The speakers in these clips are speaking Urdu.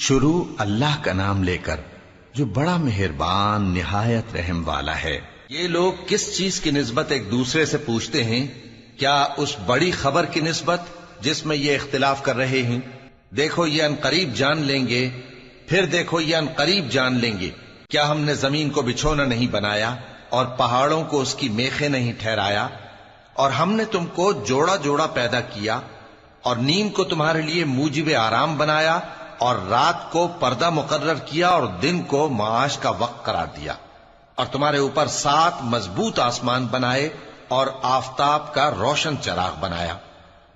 شروع اللہ کا نام لے کر جو بڑا مہربان نہایت رحم والا ہے۔ یہ لوگ کس چیز کی نسبت ایک دوسرے سے پوچھتے ہیں؟ کیا اس بڑی خبر کی نسبت جس میں یہ اختلاف کر رہے ہیں؟ دیکھو یہ عنقریب جان لیں گے، پھر دیکھو یہ عنقریب جان لیں گے۔ کیا ہم نے زمین کو بچھونا نہیں بنایا اور پہاڑوں کو اس کی میخیں نہیں ٹھہرایا؟ اور ہم نے تم کو جوڑا جوڑا پیدا کیا اور نیند کو تمہارے لیے موجب آرام بنایا اور رات کو پردہ مقرر کیا اور دن کو معاش کا وقت قرار دیا، اور تمہارے اوپر 7 مضبوط آسمان بنائے اور آفتاب کا روشن چراغ بنایا،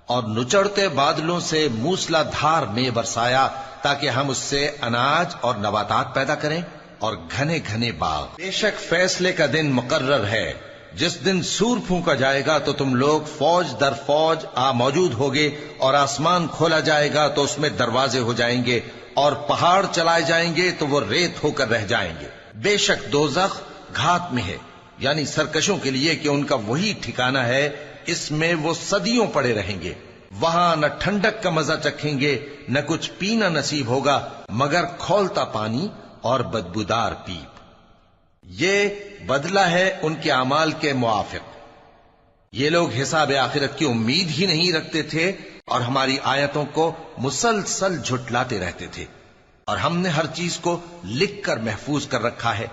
اور نچڑتے بادلوں سے موسلا دھار میں برسایا تاکہ ہم اس سے اناج اور نباتات پیدا کریں اور گھنے گھنے باغ۔ بے شک فیصلے کا دن مقرر ہے، جس دن سور پھونکا جائے گا تو تم لوگ فوج در فوج موجود ہوگے، اور آسمان کھولا جائے گا تو اس میں دروازے ہو جائیں گے، اور پہاڑ چلائے جائیں گے تو وہ ریت ہو کر رہ جائیں گے۔ بے شک دوزخ گھات میں ہے، یعنی سرکشوں کے لیے کہ ان کا وہی ٹھکانہ ہے، اس میں وہ صدیوں پڑے رہیں گے۔ وہاں نہ ٹھنڈک کا مزہ چکھیں گے، نہ کچھ پینا نصیب ہوگا مگر کھولتا پانی اور بدبودار پیپ۔ یہ بدلہ ہے ان کے اعمال کے موافق۔ یہ لوگ حساب آخرت کی امید ہی نہیں رکھتے تھے اور ہماری آیتوں کو مسلسل جھٹلاتے رہتے تھے، اور ہم نے ہر چیز کو لکھ کر محفوظ کر رکھا ہے۔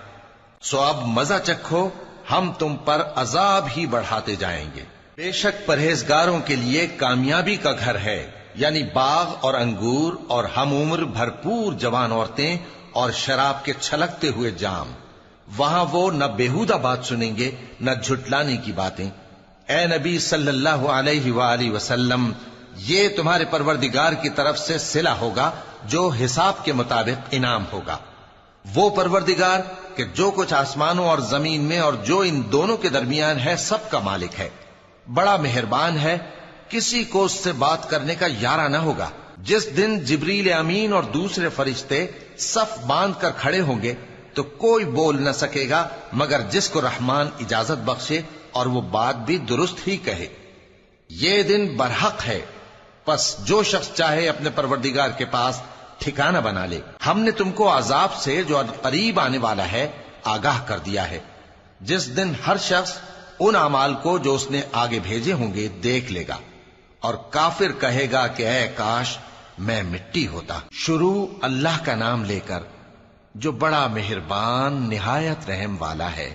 سو اب مزہ چکھو، ہم تم پر عذاب ہی بڑھاتے جائیں گے۔ بے شک پرہیزگاروں کے لیے کامیابی کا گھر ہے، یعنی باغ اور انگور اور ہم عمر بھرپور جوان عورتیں اور شراب کے چھلکتے ہوئے جام۔ وہاں وہ نہ بیہودہ بات سنیں گے نہ جھٹلانے کی باتیں۔ اے نبی صلی اللہ علیہ وآلہ وسلم، یہ تمہارے پروردگار کی طرف سے صلہ ہوگا جو حساب کے مطابق انعام ہوگا۔ وہ پروردگار کہ جو کچھ آسمانوں اور زمین میں اور جو ان دونوں کے درمیان ہے سب کا مالک ہے، بڑا مہربان ہے، کسی کو اس سے بات کرنے کا یارہ نہ ہوگا۔ جس دن جبریل امین اور دوسرے فرشتے صف باندھ کر کھڑے ہوں گے تو کوئی بول نہ سکے گا مگر جس کو رحمان اجازت بخشے اور وہ بات بھی درست ہی کہے۔ یہ دن برحق ہے، پس جو شخص چاہے اپنے پروردگار کے پاس ٹھکانہ بنا لے۔ ہم نے تم کو عذاب سے جو قریب آنے والا ہے آگاہ کر دیا ہے، جس دن ہر شخص ان اعمال کو جو اس نے آگے بھیجے ہوں گے دیکھ لے گا، اور کافر کہے گا کہ اے کاش میں مٹی ہوتا۔ شروع اللہ کا نام لے کر جو بڑا مہربان نہایت رحم والا ہے۔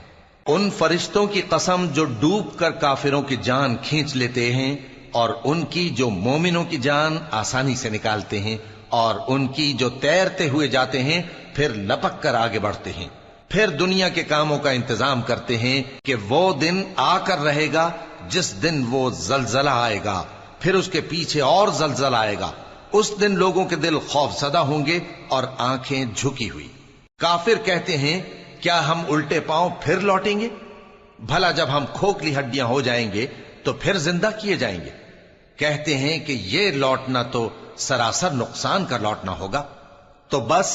ان فرشتوں کی قسم جو ڈوب کر کافروں کی جان کھینچ لیتے ہیں، اور ان کی جو مومنوں کی جان آسانی سے نکالتے ہیں، اور ان کی جو تیرتے ہوئے جاتے ہیں پھر لپک کر آگے بڑھتے ہیں، پھر دنیا کے کاموں کا انتظام کرتے ہیں کہ وہ دن آ کر رہے گا جس دن وہ زلزلہ آئے گا، پھر اس کے پیچھے اور زلزلہ آئے گا۔ اس دن لوگوں کے دل خوف زدہ ہوں گے اور آنکھیں جھکی ہوئی۔ کافر کہتے ہیں کیا ہم الٹے پاؤں پھر لوٹیں گے؟ بھلا جب ہم کھوکھلی ہڈیاں ہو جائیں گے تو پھر زندہ کیے جائیں گے؟ کہتے ہیں کہ یہ لوٹنا تو سراسر نقصان کا لوٹنا ہوگا۔ تو بس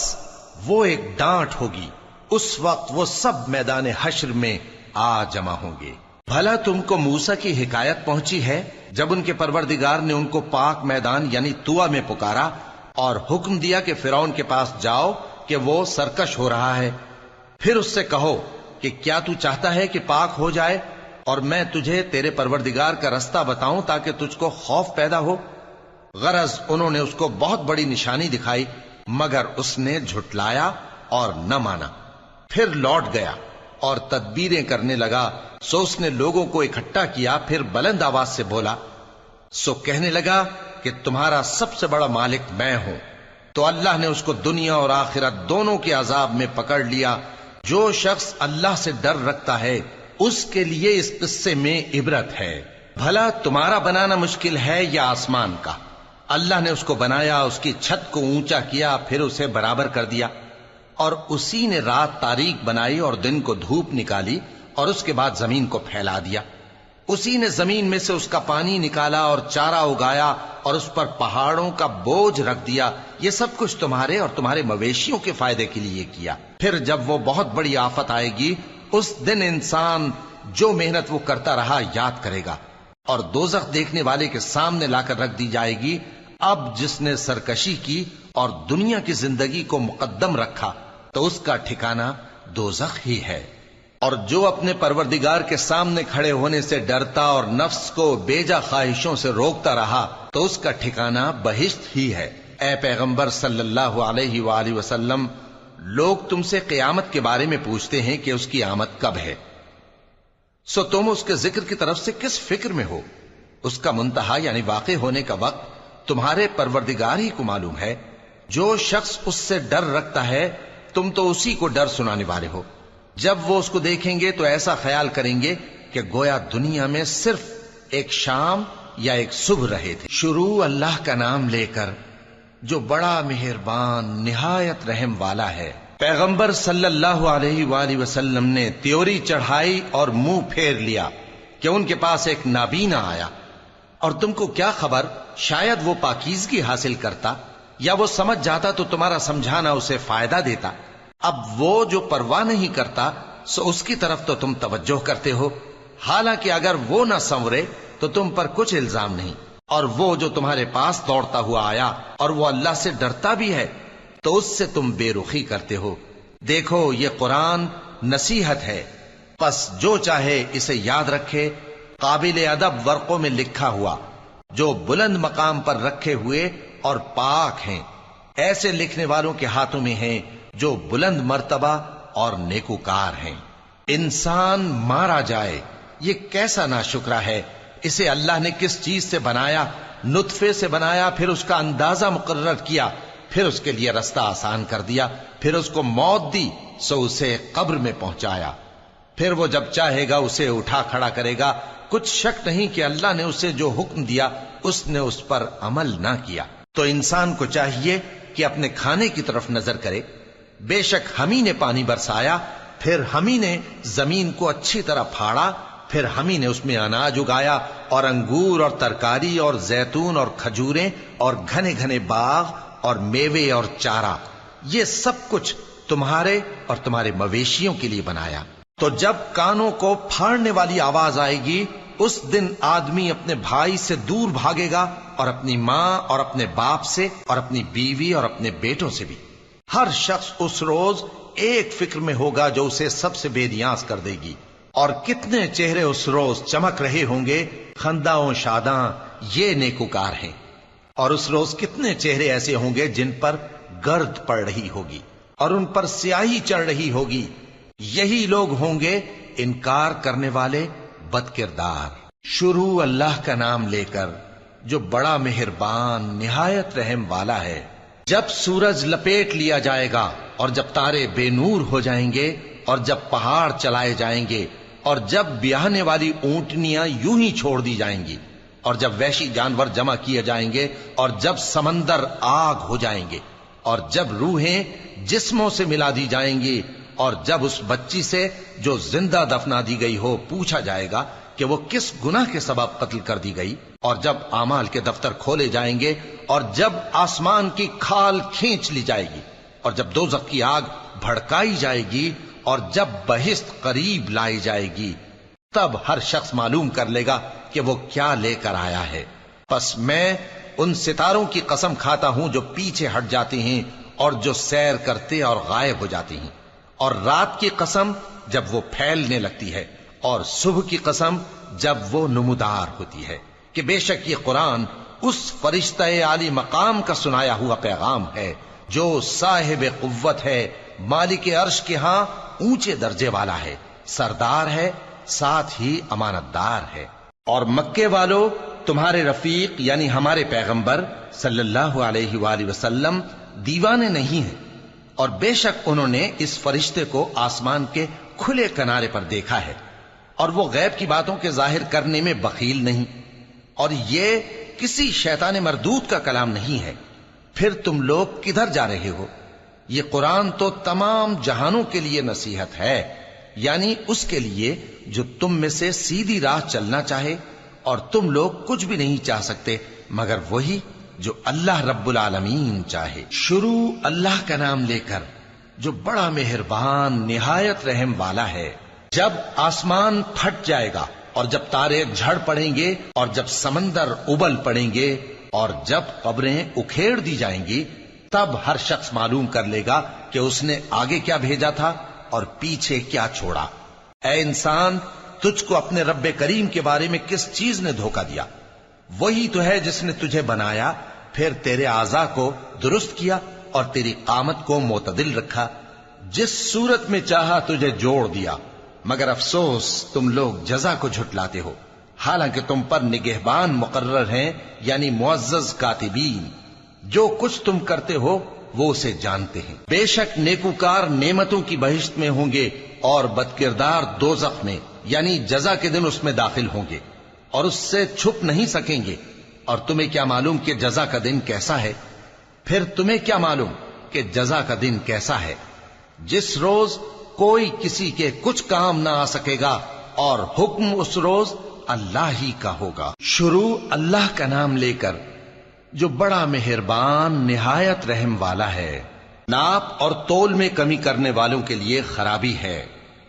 وہ ایک ڈانٹ ہوگی، اس وقت وہ سب میدان حشر میں آ جمع ہوں گے۔ بھلا تم کو موسیٰ کی حکایت پہنچی ہے جب ان کے پروردگار نے ان کو پاک میدان یعنی طویٰ میں پکارا اور حکم دیا کہ فرعون کے پاس جاؤ کہ وہ سرکش ہو رہا ہے، پھر اس سے کہو کہ کیا تو چاہتا ہے کہ پاک ہو جائے اور میں تجھے تیرے پروردگار کا رستہ بتاؤں تاکہ تجھ کو خوف پیدا ہو؟ غرض انہوں نے اس کو بہت بڑی نشانی دکھائی مگر اس نے جھٹلایا اور نہ مانا، پھر لوٹ گیا اور تدبیریں کرنے لگا۔ سو اس نے لوگوں کو اکٹھا کیا، پھر بلند آواز سے بولا، سو کہنے لگا کہ تمہارا سب سے بڑا مالک میں ہوں۔ تو اللہ نے اس کو دنیا اور آخرت دونوں کے عذاب میں پکڑ لیا۔ جو شخص اللہ سے ڈر رکھتا ہے اس کے لیے اس قصے میں عبرت ہے۔ بھلا تمہارا بنانا مشکل ہے یا آسمان کا؟ اللہ نے اس کو بنایا، اس کی چھت کو اونچا کیا، پھر اسے برابر کر دیا، اور اسی نے رات تاریک بنائی اور دن کو دھوپ نکالی، اور اس کے بعد زمین کو پھیلا دیا۔ اسی نے زمین میں سے اس کا پانی نکالا اور چارہ اگایا اور اس پر پہاڑوں کا بوجھ رکھ دیا۔ یہ سب کچھ تمہارے اور تمہارے مویشیوں کے فائدے کے لیے کیا۔ پھر جب وہ بہت بڑی آفت آئے گی اس دن انسان جو محنت وہ کرتا رہا یاد کرے گا، اور دوزخ دیکھنے والے کے سامنے لا کر رکھ دی جائے گی۔ اب جس نے سرکشی کی اور دنیا کی زندگی کو مقدم رکھا تو اس کا ٹھکانہ دوزخ ہی ہے، اور جو اپنے پروردگار کے سامنے کھڑے ہونے سے ڈرتا اور نفس کو بیجا خواہشوں سے روکتا رہا تو اس کا ٹھکانہ بہشت ہی ہے۔ اے پیغمبر صلی اللہ علیہ وآلہ وسلم، لوگ تم سے قیامت کے بارے میں پوچھتے ہیں کہ اس کی آمد کب ہے، سو تم اس کے ذکر کی طرف سے کس فکر میں ہو؟ اس کا منتہا یعنی واقع ہونے کا وقت تمہارے پروردگار ہی کو معلوم ہے۔ جو شخص اس سے ڈر رکھتا ہے تم تو اسی کو ڈر سنانے والے ہو۔ جب وہ اس کو دیکھیں گے تو ایسا خیال کریں گے کہ گویا دنیا میں صرف ایک شام یا ایک صبح رہے تھے۔ شروع اللہ کا نام لے کر جو بڑا مہربان نہایت رحم والا ہے۔ پیغمبر صلی اللہ علیہ وآلہ وسلم نے تیوری چڑھائی اور منہ پھیر لیا کہ ان کے پاس ایک نابینا آیا، اور تم کو کیا خبر، شاید وہ پاکیزگی حاصل کرتا یا وہ سمجھ جاتا تو تمہارا سمجھانا اسے فائدہ دیتا۔ اب وہ جو پرواہ نہیں کرتا سو اس کی طرف تو تم توجہ کرتے ہو، حالانکہ اگر وہ نہ سنورے تو تم پر کچھ الزام نہیں۔ اور وہ جو تمہارے پاس دوڑتا ہوا آیا اور وہ اللہ سے ڈرتا بھی ہے تو اس سے تم بے رخی کرتے ہو۔ دیکھو یہ قرآن نصیحت ہے، پس جو چاہے اسے یاد رکھے، قابل ادب ورقوں میں لکھا ہوا، جو بلند مقام پر رکھے ہوئے اور پاک ہیں، ایسے لکھنے والوں کے ہاتھوں میں ہیں جو بلند مرتبہ اور نیکوکار ہیں۔ انسان مارا جائے، یہ کیسا ناشکرا ہے۔ اسے اللہ نے کس چیز سے بنایا؟ نطفے سے بنایا، پھر اس کا اندازہ مقرر کیا، پھر اس کے لیے رستہ آسان کر دیا، پھر اس کو موت دی سو اسے قبر میں پہنچایا، پھر وہ جب چاہے گا اسے اٹھا کھڑا کرے گا۔ کچھ شک نہیں کہ اللہ نے اسے جو حکم دیا اس نے اس پر عمل نہ کیا۔ تو انسان کو چاہیے کہ اپنے کھانے کی طرف نظر کرے۔ بے شک ہم ہی نے پانی برسایا، پھر ہم ہی نے زمین کو اچھی طرح پھاڑا، پھر ہم ہی نے اس میں اناج اگایا اور انگور اور ترکاری اور زیتون اور کھجوریں اور گھنے گھنے باغ اور میوے اور چارہ، یہ سب کچھ تمہارے اور تمہارے مویشیوں کے لیے بنایا۔ تو جب کانوں کو پھاڑنے والی آواز آئے گی اس دن آدمی اپنے بھائی سے دور بھاگے گا، اور اپنی ماں اور اپنے باپ سے اور اپنی بیوی اور اپنے بیٹوں سے بھی۔ ہر شخص اس روز ایک فکر میں ہوگا جو اسے سب سے بے نیاز کر دے گی۔ اور کتنے چہرے اس روز چمک رہے ہوں گے، خنداں و شاداں، یہ نیکوکار ہیں۔ اور اس روز کتنے چہرے ایسے ہوں گے جن پر گرد پڑ رہی ہوگی اور ان پر سیاہی چڑھ رہی ہوگی، یہی لوگ ہوں گے انکار کرنے والے بد کردار۔ شروع اللہ کا نام لے کر جو بڑا مہربان نہایت رحم والا ہے۔ جب سورج لپیٹ لیا جائے گا اور جب تارے بے نور ہو جائیں گے اور جب پہاڑ چلائے جائیں گے اور جب بیاہنے والی اونٹنیاں یوں ہی چھوڑ دی جائیں گی اور جب وحشی جانور جمع کیے جائیں گے اور جب سمندر آگ ہو جائیں گے اور جب روحیں جسموں سے ملا دی جائیں گی اور جب اس بچی سے جو زندہ دفنا دی گئی ہو پوچھا جائے گا کہ وہ کس گناہ کے سبب قتل کر دی گئی، اور جب اعمال کے دفتر کھولے جائیں گے اور جب آسمان کی کھال کھینچ لی جائے گی اور جب دوزخ کی آگ بھڑکائی جائے گی اور جب بہشت قریب لائی جائے گی، تب ہر شخص معلوم کر لے گا کہ وہ کیا لے کر آیا ہے۔ پس میں ان ستاروں کی قسم کھاتا ہوں جو پیچھے ہٹ جاتے ہیں اور جو سیر کرتے اور غائب ہو جاتے ہیں، اور رات کی قسم جب وہ پھیلنے لگتی ہے، اور صبح کی قسم جب وہ نمودار ہوتی ہے، کہ بے شک یہ قرآن اس فرشتہ عالی مقام کا سنایا ہوا پیغام ہے جو صاحب قوت ہے، مالک عرش کے ہاں اونچے درجے والا ہے، سردار ہے، ساتھ ہی امانت دار ہے۔ اور مکے والو، تمہارے رفیق یعنی ہمارے پیغمبر صلی اللہ علیہ وآلہ وسلم دیوانے نہیں ہیں، اور بے شک انہوں نے اس فرشتے کو آسمان کے کھلے کنارے پر دیکھا ہے، اور وہ غیب کی باتوں کے ظاہر کرنے میں بخیل نہیں، اور یہ کسی شیطان مردود کا کلام نہیں ہے۔ پھر تم لوگ کدھر جا رہے ہو؟ یہ قرآن تو تمام جہانوں کے لیے نصیحت ہے، یعنی اس کے لیے جو تم میں سے سیدھی راہ چلنا چاہے، اور تم لوگ کچھ بھی نہیں چاہ سکتے مگر وہی جو اللہ رب العالمین چاہے۔ شروع اللہ کا نام لے کر جو بڑا مہربان نہایت رحم والا ہے۔ جب آسمان پھٹ جائے گا اور جب تارے جھڑ پڑیں گے اور جب سمندر ابل پڑیں گے اور جب قبریں اکھیڑ دی جائیں گی تب ہر شخص معلوم کر لے گا کہ اس نے آگے کیا بھیجا تھا اور پیچھے کیا چھوڑا۔ اے انسان، تجھ کو اپنے رب کریم کے بارے میں کس چیز نے دھوکہ دیا؟ وہی تو ہے جس نے تجھے بنایا، پھر تیرے اعضاء کو درست کیا اور تیری قامت کو معتدل رکھا، جس صورت میں چاہا تجھے جوڑ دیا، مگر افسوس تم لوگ جزا کو جھٹلاتے ہو، حالانکہ تم پر نگہبان مقرر ہیں، یعنی معزز کاتبین، جو کچھ تم کرتے ہو وہ اسے جانتے ہیں۔ بے شک نیکوکار نعمتوں کی بہشت میں ہوں گے اور بدکردار دوزخ میں، یعنی جزا کے دن اس میں داخل ہوں گے اور اس سے چھپ نہیں سکیں گے۔ اور تمہیں کیا معلوم کہ جزا کا دن کیسا ہے؟ پھر تمہیں کیا معلوم کہ جزا کا دن کیسا ہے؟ جس روز کوئی کسی کے کچھ کام نہ آ سکے گا اور حکم اس روز اللہ ہی کا ہوگا۔ شروع اللہ کا نام لے کر جو بڑا مہربان نہایت رحم والا ہے۔ ناپ اور تول میں کمی کرنے والوں کے لیے خرابی ہے،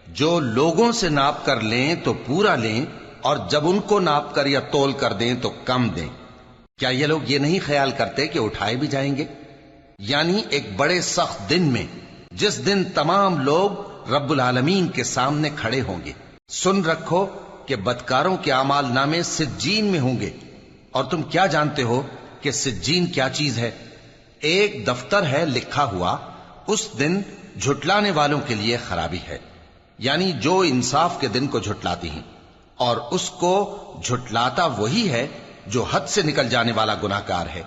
جو لوگوں سے ناپ کر لیں تو پورا لیں اور جب ان کو ناپ کر یا تول کر دیں تو کم دیں۔ کیا یہ لوگ یہ نہیں خیال کرتے کہ اٹھائے بھی جائیں گے؟ یعنی ایک بڑے سخت دن میں، جس دن تمام لوگ رب العالمین کے سامنے کھڑے ہوں گے۔ سن رکھو کہ بدکاروں کے اعمال نامے سجین میں ہوں گے، اور تم کیا جانتے ہو کہ سجین کیا چیز ہے؟ ایک دفتر ہے لکھا ہوا، اس دن جھٹلانے والوں کے لیے خرابی ہے، یعنی جو انصاف کے دن کو جھٹلاتی ہیں، اور اس کو جھٹلاتا وہی ہے جو حد سے نکل جانے والا گناہگار ہے۔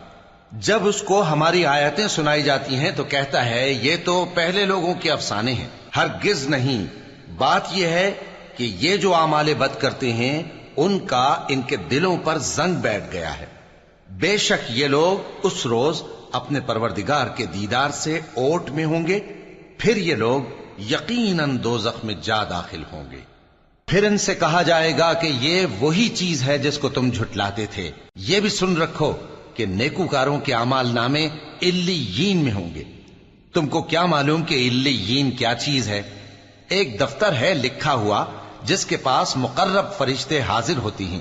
جب اس کو ہماری آیتیں سنائی جاتی ہیں تو کہتا ہے یہ تو پہلے لوگوں کے افسانے ہیں۔ ہرگز نہیں، بات یہ ہے کہ یہ جو اعمال بد کرتے ہیں ان کا ان کے دلوں پر زنگ بیٹھ گیا ہے۔ بے شک یہ لوگ اس روز اپنے پروردگار کے دیدار سے اوٹ میں ہوں گے، پھر یہ لوگ یقیناً دوزخ میں جا داخل ہوں گے۔ پھر ان سے کہا جائے گا کہ یہ وہی چیز ہے جس کو تم جھٹلاتے تھے۔ یہ بھی سن رکھو کہ نیکوکاروں کے اعمال نامے علیین میں ہوں گے۔ تم کو کیا معلوم کہ علیین کیا چیز ہے؟ ایک دفتر ہے لکھا ہوا جس کے پاس مقرب فرشتے حاضر ہوتی ہیں۔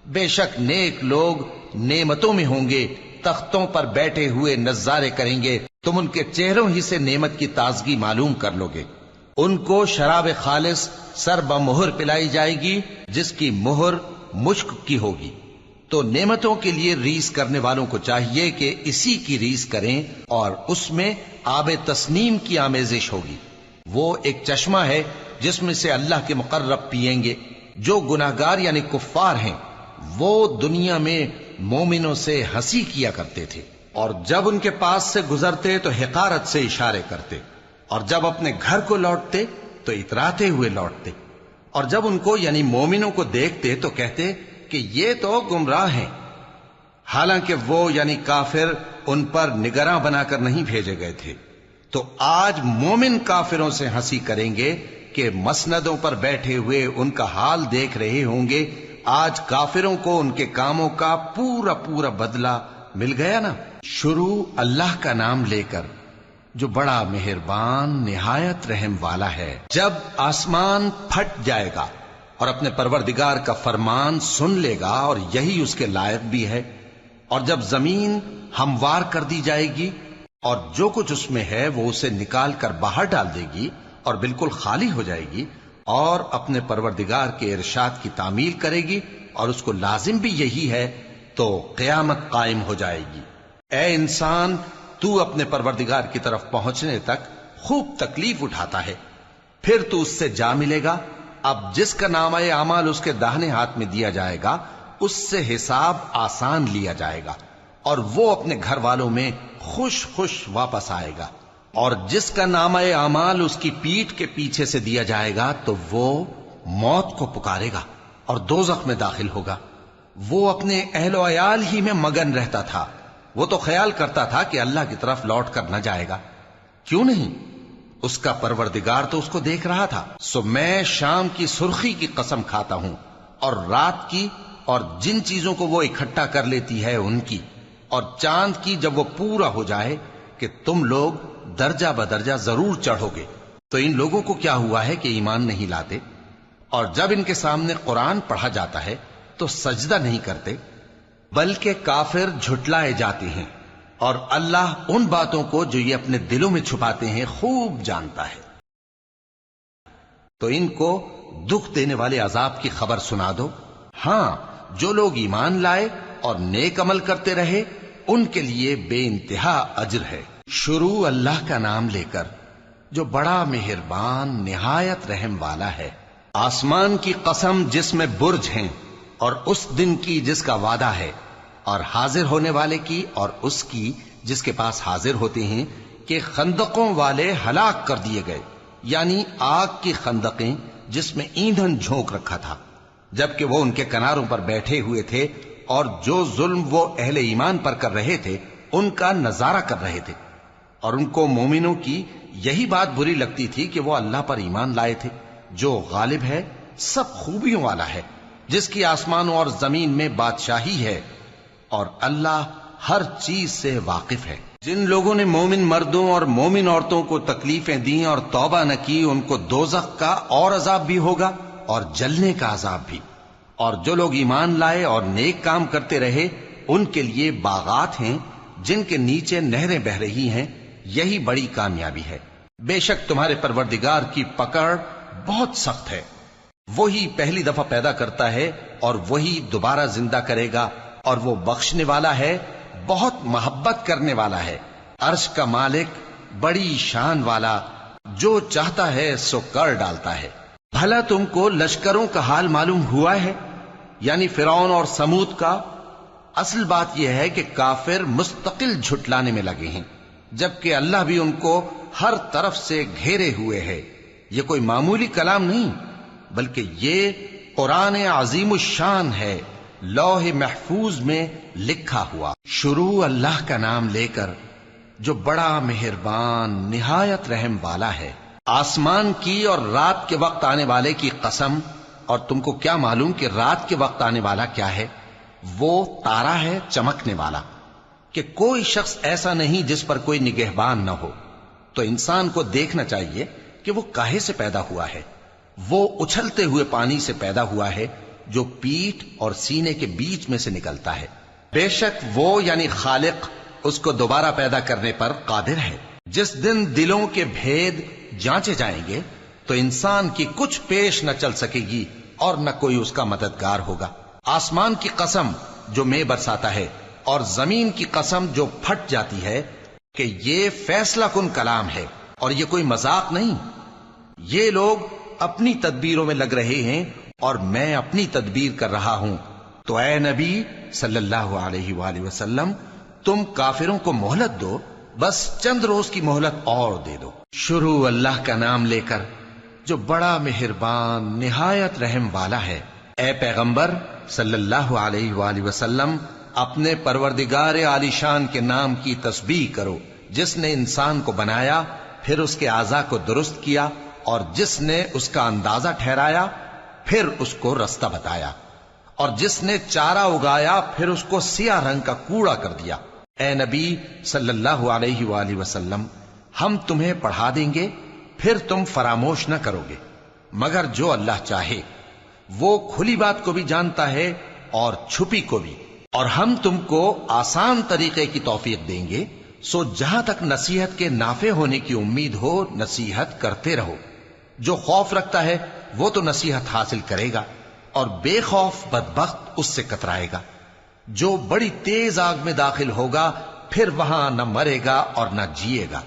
بے شک نیک لوگ نعمتوں میں ہوں گے، تختوں پر بیٹھے ہوئے نظارے کریں گے، تم ان کے چہروں ہی سے نعمت کی تازگی معلوم کر لو گے۔ ان کو شراب خالص سر بمہر پلائی جائے گی جس کی مہر مشک کی ہوگی۔ تو نعمتوں کے لیے ریس کرنے والوں کو چاہیے کہ اسی کی ریس کریں، اور اس میں آب تسنیم کی آمیزش ہوگی۔ وہ ایک چشمہ ہے جس میں سے اللہ کے مقرب پیئیں گے۔ جو گناہگار یعنی کفار ہیں وہ دنیا میں مومنوں سے ہنسی کیا کرتے تھے، اور جب ان کے پاس سے گزرتے تو حقارت سے اشارے کرتے، اور جب اپنے گھر کو لوٹتے تو اتراتے ہوئے لوٹتے، اور جب ان کو یعنی مومنوں کو دیکھتے تو کہتے کہ یہ تو گمراہ ہیں، حالانکہ وہ یعنی کافر ان پر نگراں بنا کر نہیں بھیجے گئے تھے۔ تو آج مومن کافروں سے ہنسی کریں گے کہ مسندوں پر بیٹھے ہوئے ان کا حال دیکھ رہے ہوں گے۔ آج کافروں کو ان کے کاموں کا پورا پورا بدلہ مل گیا نا۔ شروع اللہ کا نام لے کر جو بڑا مہربان نہایت رحم والا ہے۔ جب آسمان پھٹ جائے گا اور اپنے پروردگار کا فرمان سن لے گا، اور یہی اس کے لائق بھی ہے، اور جب زمین ہموار کر دی جائے گی اور جو کچھ اس میں ہے وہ اسے نکال کر باہر ڈال دے گی اور بالکل خالی ہو جائے گی، اور اپنے پروردگار کے ارشاد کی تعمیل کرے گی، اور اس کو لازم بھی یہی ہے، تو قیامت قائم ہو جائے گی۔ اے انسان، تو اپنے پروردگار کی طرف پہنچنے تک خوب تکلیف اٹھاتا ہے، پھر تو اس سے جا ملے گا۔ اب جس کا نامہ اعمال اس کے داہنے ہاتھ میں دیا جائے گا اس سے حساب آسان لیا جائے گا، اور وہ اپنے گھر والوں میں خوش خوش واپس آئے گا۔ اور جس کا نامہ اعمال اس کی پیٹھ کے پیچھے سے دیا جائے گا تو وہ موت کو پکارے گا اور دوزخ میں داخل ہوگا۔ وہ اپنے اہل و عیال ہی میں مگن رہتا تھا، وہ تو خیال کرتا تھا کہ اللہ کی طرف لوٹ کر نہ جائے گا، کیوں نہیں؟ اس کا پروردگار تو اس کو دیکھ رہا تھا۔ سو میں شام کی سرخی کی قسم کھاتا ہوں، اور رات کی، اور جن چیزوں کو وہ اکٹھا کر لیتی ہے ان کی، اور چاند کی جب وہ پورا ہو جائے کہ تم لوگ درجہ بدرجہ ضرور چڑھو گے۔ تو ان لوگوں کو کیا ہوا ہے کہ ایمان نہیں لاتے، اور جب ان کے سامنے قرآن پڑھا جاتا ہے تو سجدہ نہیں کرتے۔ بلکہ کافر جھٹلائے جاتے ہیں، اور اللہ ان باتوں کو جو یہ اپنے دلوں میں چھپاتے ہیں خوب جانتا ہے۔ تو ان کو دکھ دینے والے عذاب کی خبر سنا دو۔ ہاں، جو لوگ ایمان لائے اور نیک عمل کرتے رہے ان کے لیے بے انتہا اجر ہے۔ شروع اللہ کا نام لے کر جو بڑا مہربان نہایت رحم والا ہے۔ آسمان کی قسم جس میں برج ہیں، اور اس دن کی جس کا وعدہ ہے، اور حاضر ہونے والے کی اور اس کی جس کے پاس حاضر ہوتے ہیں، کہ خندقوں والے ہلاک کر دیے گئے، یعنی آگ کی خندقیں جس میں ایندھن جھونک رکھا تھا، جبکہ وہ ان کے کناروں پر بیٹھے ہوئے تھے، اور جو ظلم وہ اہل ایمان پر کر رہے تھے ان کا نظارہ کر رہے تھے، اور ان کو مومنوں کی یہی بات بری لگتی تھی کہ وہ اللہ پر ایمان لائے تھے، جو غالب ہے، سب خوبیوں والا ہے، جس کی آسمانوں اور زمین میں بادشاہی ہے، اور اللہ ہر چیز سے واقف ہے۔ جن لوگوں نے مومن مردوں اور مومن عورتوں کو تکلیفیں دیں اور توبہ نہ کی، ان کو دوزخ کا اور عذاب بھی ہوگا اور جلنے کا عذاب بھی، اور جو لوگ ایمان لائے اور نیک کام کرتے رہے ان کے لیے باغات ہیں جن کے نیچے نہریں بہ رہی ہیں، یہی بڑی کامیابی ہے۔ بے شک تمہارے پروردگار کی پکڑ بہت سخت ہے، وہی پہلی دفعہ پیدا کرتا ہے اور وہی دوبارہ زندہ کرے گا، اور وہ بخشنے والا ہے، بہت محبت کرنے والا ہے، عرش کا مالک، بڑی شان والا، جو چاہتا ہے سو کر ڈالتا ہے۔ بھلا تم کو لشکروں کا حال معلوم ہوا ہے، یعنی فرعون اور سمود کا؟ اصل بات یہ ہے کہ کافر مستقل جھٹلانے میں لگے ہیں، جبکہ اللہ بھی ان کو ہر طرف سے گھیرے ہوئے ہے۔ یہ کوئی معمولی کلام نہیں، بلکہ یہ قرآن عظیم الشان ہے، لوح محفوظ میں لکھا ہوا۔ شروع اللہ کا نام لے کر جو بڑا مہربان نہایت رحم والا ہے۔ آسمان کی اور رات کے وقت آنے والے کی قسم، اور تم کو کیا معلوم کہ رات کے وقت آنے والا کیا ہے؟ وہ تارا ہے چمکنے والا، کہ کوئی شخص ایسا نہیں جس پر کوئی نگہبان نہ ہو۔ تو انسان کو دیکھنا چاہیے کہ وہ کاہے سے پیدا ہوا ہے۔ وہ اچھلتے ہوئے پانی سے پیدا ہوا ہے جو پیٹھ اور سینے کے بیچ میں سے نکلتا ہے۔ بے شک وہ یعنی خالق اس کو دوبارہ پیدا کرنے پر قادر ہے۔ جس دن دلوں کے بھید جانچے جائیں گے تو انسان کی کچھ پیش نہ چل سکے گی اور نہ کوئی اس کا مددگار ہوگا۔ آسمان کی قسم جو مے برساتا ہے، اور زمین کی قسم جو پھٹ جاتی ہے، کہ یہ فیصلہ کن کلام ہے اور یہ کوئی مذاق نہیں۔ یہ لوگ اپنی تدبیروں میں لگ رہے ہیں اور میں اپنی تدبیر کر رہا ہوں۔ تو اے نبی صلی اللہ علیہ وآلہ وسلم، تم کافروں کو مہلت دو، بس چند روز کی مہلت اور دے دو۔ شروع اللہ کا نام لے کر جو بڑا مہربان نہایت رحم والا ہے۔ اے پیغمبر صلی اللہ علیہ وآلہ وسلم، اپنے پروردگار عالی شان کے نام کی تسبیح کرو، جس نے انسان کو بنایا، پھر اس کے اعضاء کو درست کیا، اور جس نے اس کا اندازہ ٹھہرایا، پھر اس کو رستہ بتایا، اور جس نے چارہ اگایا، پھر اس کو سیاہ رنگ کا کوڑا کر دیا۔ اے نبی صلی اللہ علیہ وآلہ وسلم، ہم تمہیں پڑھا دیں گے، پھر تم فراموش نہ کرو گے، مگر جو اللہ چاہے۔ وہ کھلی بات کو بھی جانتا ہے اور چھپی کو بھی، اور ہم تم کو آسان طریقے کی توفیق دیں گے، سو جہاں تک نصیحت کے نافع ہونے کی امید ہو نصیحت کرتے رہو۔ جو خوف رکھتا ہے وہ تو نصیحت حاصل کرے گا، اور بے خوف بدبخت اس سے کترائے گا۔ جو بڑی تیز آگ میں داخل ہوگا، پھر وہاں نہ مرے گا اور نہ جیے گا۔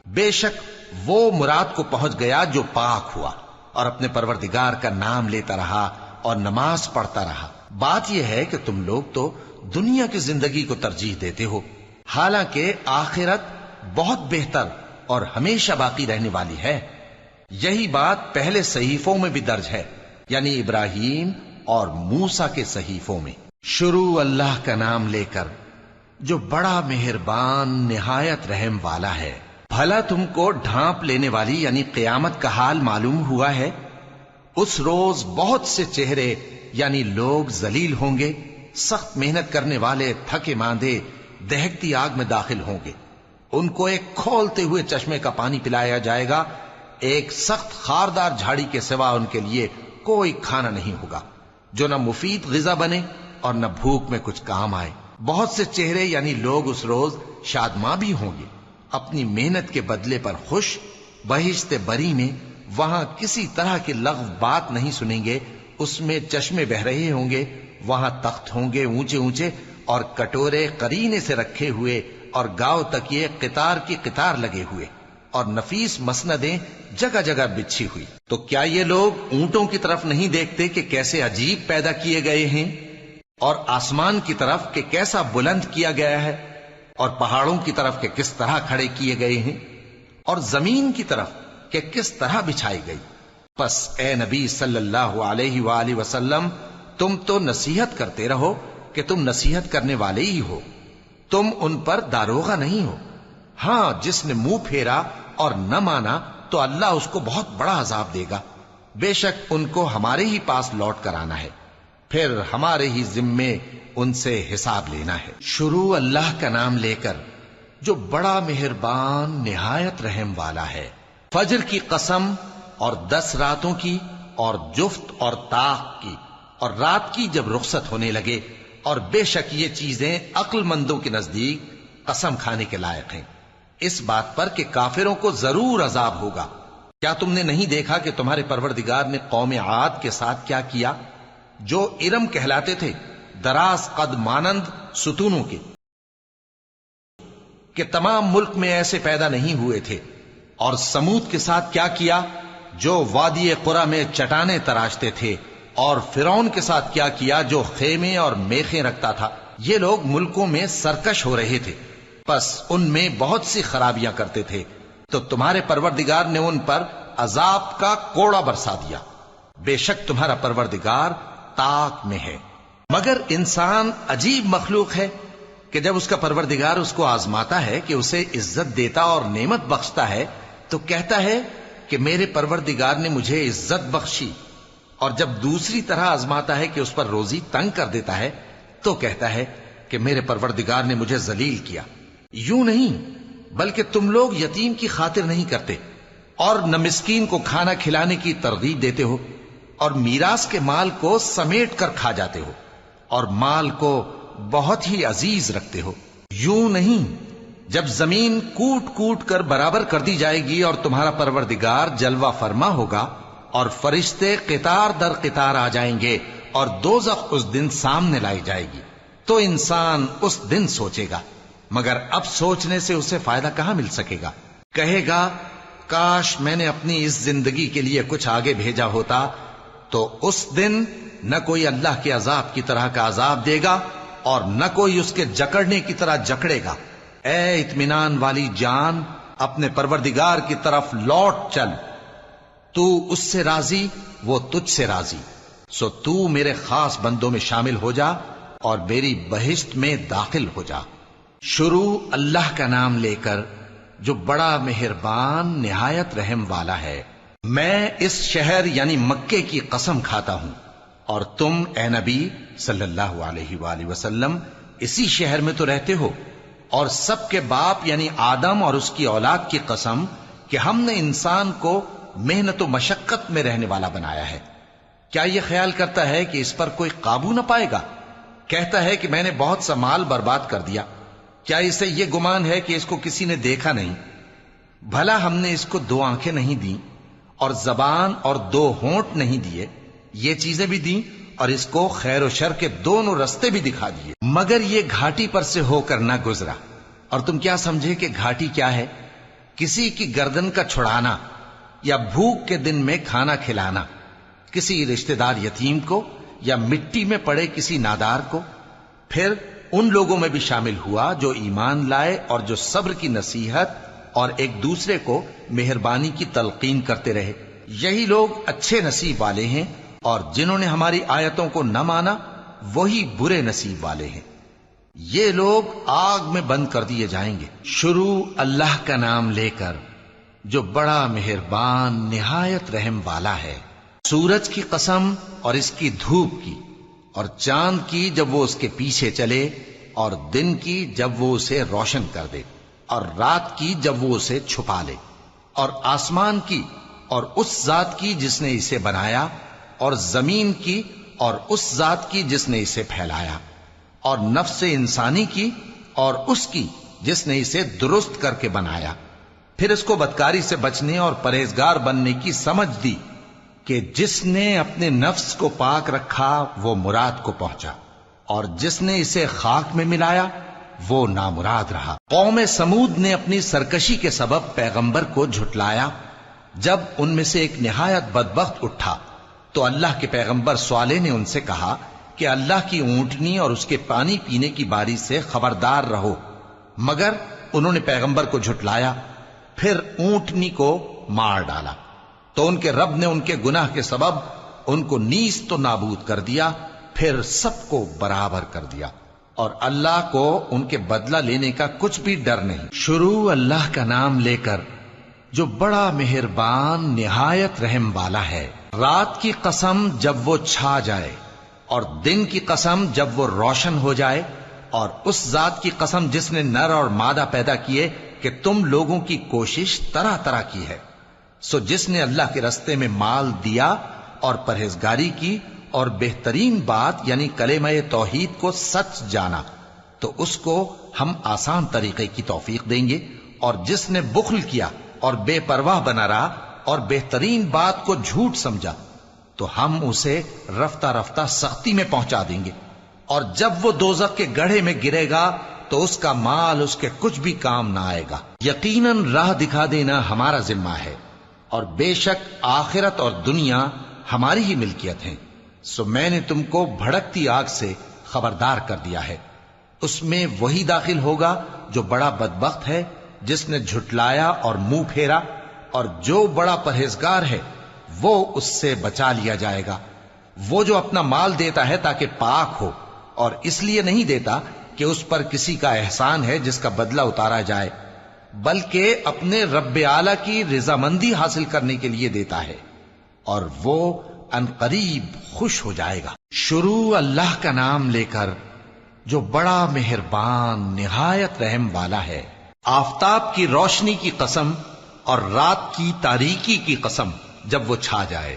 بے شک وہ مراد کو پہنچ گیا جو پاک ہوا اور اپنے پروردگار کا نام لیتا رہا اور نماز پڑھتا رہا۔ بات یہ ہے کہ تم لوگ تو دنیا کی زندگی کو ترجیح دیتے ہو، حالانکہ آخرت بہت بہتر اور ہمیشہ باقی رہنے والی ہے۔ یہی بات پہلے صحیفوں میں بھی درج ہے، یعنی ابراہیم اور موسیٰ کے صحیفوں میں۔ شروع اللہ کا نام لے کر جو بڑا مہربان نہایت رحم والا ہے۔ بھلا تم کو ڈھانپ لینے والی یعنی قیامت کا حال معلوم ہوا ہے؟ اس روز بہت سے چہرے یعنی لوگ ذلیل ہوں گے، سخت محنت کرنے والے تھکے ماندے دہکتی آگ میں داخل ہوں گے۔ ان کو ایک کھولتے ہوئے چشمے کا پانی پلایا جائے گا، ایک سخت خاردار جھاڑی کے سوا ان کے لیے کوئی کھانا نہیں ہوگا، جو نہ مفید غذا بنے اور نہ بھوک میں کچھ کام آئے۔ بہت سے چہرے یعنی لوگ اس روز شادماں بھی ہوں گے، اپنی محنت کے بدلے پر خوش۔ بہشت بری میں وہاں کسی طرح کی لغو بات نہیں سنیں گے، اس میں چشمے بہ رہے ہوں گے، وہاں تخت ہوں گے اونچے اونچے اور کٹورے قرینے سے رکھے ہوئے اور گاؤ تکیے قطار کی قطار لگے ہوئے اور نفیس مسندیں جگہ جگہ بچھی ہوئی۔ تو کیا یہ لوگ اونٹوں کی طرف نہیں دیکھتے کہ کیسے عجیب پیدا کیے گئے ہیں، اور آسمان کی طرف کہ کیسا بلند کیا گیا ہے، اور پہاڑوں کی طرف کہ کس طرح کھڑے کیے گئے ہیں، اور زمین کی طرف کہ کس طرح بچھائی گئی؟ پس اے نبی صلی اللہ علیہ وآلہ وسلم، تم تو نصیحت کرتے رہو کہ تم نصیحت کرنے والے ہی ہو، تم ان پر داروغہ نہیں ہو۔ ہاں، جس نے منہ پھیرا اور نہ مانا تو اللہ اس کو بہت بڑا عذاب دے گا۔ بے شک ان کو ہمارے ہی پاس لوٹ کر آنا ہے، پھر ہمارے ہی ذمے ان سے حساب لینا ہے۔ شروع اللہ کا نام لے کر جو بڑا مہربان نہایت رحم والا ہے۔ فجر کی قسم اور 10 راتوں کی اور جفت اور طاق کی اور رات کی جب رخصت ہونے لگے، اور بے شک یہ چیزیں عقل مندوں کے نزدیک قسم کھانے کے لائق ہیں، اس بات پر کہ کافروں کو ضرور عذاب ہوگا۔ کیا تم نے نہیں دیکھا کہ تمہارے پروردگار نے قوم عاد کے ساتھ کیا کیا، جو ارم کہلاتے تھے، دراز قد مانند ستونوں کے، کہ تمام ملک میں ایسے پیدا نہیں ہوئے تھے؟ اور سمود کے ساتھ کیا کیا، جو وادی قرا میں چٹانیں تراشتے تھے؟ اور فرعون کے ساتھ کیا کیا، جو خیمے اور میخیں رکھتا تھا؟ یہ لوگ ملکوں میں سرکش ہو رہے تھے، پس ان میں بہت سی خرابیاں کرتے تھے، تو تمہارے پروردگار نے ان پر عذاب کا کوڑا برسا دیا۔ بے شک تمہارا پروردگار طاق میں ہے۔ مگر انسان عجیب مخلوق ہے کہ جب اس کا پروردگار اس کو آزماتا ہے کہ اسے عزت دیتا اور نعمت بخشتا ہے تو کہتا ہے کہ میرے پروردگار نے مجھے عزت بخشی، اور جب دوسری طرح آزماتا ہے کہ اس پر روزی تنگ کر دیتا ہے تو کہتا ہے کہ میرے پروردگار نے مجھے ذلیل کیا۔ یوں نہیں، بلکہ تم لوگ یتیم کی خاطر نہیں کرتے اور نہ مسکین کو کھانا کھلانے کی ترغیب دیتے ہو، اور میراث کے مال کو سمیٹ کر کھا جاتے ہو، اور مال کو بہت ہی عزیز رکھتے ہو۔ یوں نہیں، جب زمین کوٹ کوٹ کر برابر کر دی جائے گی اور تمہارا پروردگار جلوہ فرما ہوگا اور فرشتے قطار در قطار آ جائیں گے اور دوزخ اس دن سامنے لائی جائے گی، تو انسان اس دن سوچے گا، مگر اب سوچنے سے اسے فائدہ کہاں مل سکے گا؟ کہے گا کاش میں نے اپنی اس زندگی کے لیے کچھ آگے بھیجا ہوتا، تو اس دن نہ کوئی اللہ کے عذاب کی طرح کا عذاب دے گا اور نہ کوئی اس کے جکڑنے کی طرح جکڑے گا۔ اے اطمینان والی جان، اپنے پروردگار کی طرف لوٹ چل، تو اس سے راضی، وہ تجھ سے راضی، سو تو میرے خاص بندوں میں شامل ہو جا اور میری بہشت میں داخل ہو جا۔ شروع اللہ کا نام لے کر جو بڑا مہربان نہایت رحم والا ہے۔ میں اس شہر یعنی مکے کی قسم کھاتا ہوں، اور تم اے نبی صلی اللہ علیہ وآلہ وسلم اسی شہر میں تو رہتے ہو، اور سب کے باپ یعنی آدم اور اس کی اولاد کی قسم کہ ہم نے انسان کو محنت و مشقت میں رہنے والا بنایا ہے۔ کیا یہ خیال کرتا ہے کہ اس پر کوئی قابو نہ پائے گا؟ کہتا ہے کہ میں نے بہت سا مال برباد کر دیا۔ کیا اسے یہ گمان ہے کہ اس کو کسی نے دیکھا نہیں؟ بھلا ہم نے اس کو 2 آنکھیں نہیں دیں اور زبان اور 2 ہونٹ نہیں دیے؟ یہ چیزیں بھی دیں اور اس کو خیر و شر کے دونوں رستے بھی دکھا دیے، مگر یہ گھاٹی پر سے ہو کر نہ گزرا۔ اور تم کیا سمجھے کہ گھاٹی کیا ہے؟ کسی کی گردن کا چھڑانا یا بھوک کے دن میں کھانا کھلانا، کسی رشتہ دار یتیم کو یا مٹی میں پڑے کسی نادار کو۔ پھر ان لوگوں میں بھی شامل ہوا جو ایمان لائے اور جو صبر کی نصیحت اور ایک دوسرے کو مہربانی کی تلقین کرتے رہے۔ یہی لوگ اچھے نصیب والے ہیں، اور جنہوں نے ہماری آیتوں کو نہ مانا وہی برے نصیب والے ہیں۔ یہ لوگ آگ میں بند کر دیے جائیں گے۔ شروع اللہ کا نام لے کر جو بڑا مہربان نہایت رحم والا ہے۔ سورج کی قسم اور اس کی دھوپ کی، اور چاند کی جب وہ اس کے پیچھے چلے، اور دن کی جب وہ اسے روشن کر دے، اور رات کی جب وہ اسے چھپا لے، اور آسمان کی اور اس ذات کی جس نے اسے بنایا، اور زمین کی اور اس ذات کی جس نے اسے پھیلایا، اور نفس انسانی کی اور اس کی جس نے اسے درست کر کے بنایا، پھر اس کو بدکاری سے بچنے اور پرہیزگار بننے کی سمجھ دی کہ جس نے اپنے نفس کو پاک رکھا وہ مراد کو پہنچا، اور جس نے اسے خاک میں ملایا وہ نامراد رہا۔ قوم سمود نے اپنی سرکشی کے سبب پیغمبر کو جھٹلایا۔ جب ان میں سے ایک نہایت بدبخت اٹھا تو اللہ کے پیغمبر صالح نے ان سے کہا کہ اللہ کی اونٹنی اور اس کے پانی پینے کی باری سے خبردار رہو، مگر انہوں نے پیغمبر کو جھٹلایا، پھر اونٹنی کو مار ڈالا تو ان کے رب نے ان کے گناہ کے سبب ان کو نیست و نابود کر دیا، پھر سب کو برابر کر دیا، اور اللہ کو ان کے بدلہ لینے کا کچھ بھی ڈر نہیں۔ شروع اللہ کا نام لے کر جو بڑا مہربان نہایت رحم والا ہے۔ رات کی قسم جب وہ چھا جائے، اور دن کی قسم جب وہ روشن ہو جائے، اور اس ذات کی قسم جس نے نر اور مادہ پیدا کیے کہ تم لوگوں کی کوشش طرح طرح کی ہے۔ سو جس نے اللہ کے رستے میں مال دیا اور پرہیزگاری کی اور بہترین بات یعنی کلمہ توحید کو سچ جانا، تو اس کو ہم آسان طریقے کی توفیق دیں گے، اور جس نے بخل کیا اور بے پرواہ بنا رہا اور بہترین بات کو جھوٹ سمجھا، تو ہم اسے رفتہ رفتہ سختی میں پہنچا دیں گے، اور جب وہ دوزخ کے گڑھے میں گرے گا تو اس کا مال اس کے کچھ بھی کام نہ آئے گا۔ یقیناً راہ دکھا دینا ہمارا ذمہ ہے، اور بے شک آخرت اور دنیا ہماری ہی ملکیت ہیں، سو میں نے تم کو بھڑکتی آگ سے خبردار کر دیا ہے۔ اس میں وہی داخل ہوگا جو بڑا بدبخت ہے، جس نے جھٹلایا اور منہ پھیرا، اور جو بڑا پرہیزگار ہے وہ اس سے بچا لیا جائے گا۔ وہ جو اپنا مال دیتا ہے تاکہ پاک ہو، اور اس لیے نہیں دیتا کہ اس پر کسی کا احسان ہے جس کا بدلہ اتارا جائے، بلکہ اپنے رب اعلی کی رضامندی حاصل کرنے کے لیے دیتا ہے، اور وہ عنقریب خوش ہو جائے گا۔ شروع اللہ کا نام لے کر جو بڑا مہربان نہایت رحم والا ہے۔ آفتاب کی روشنی کی قسم اور رات کی تاریکی کی قسم جب وہ چھا جائے۔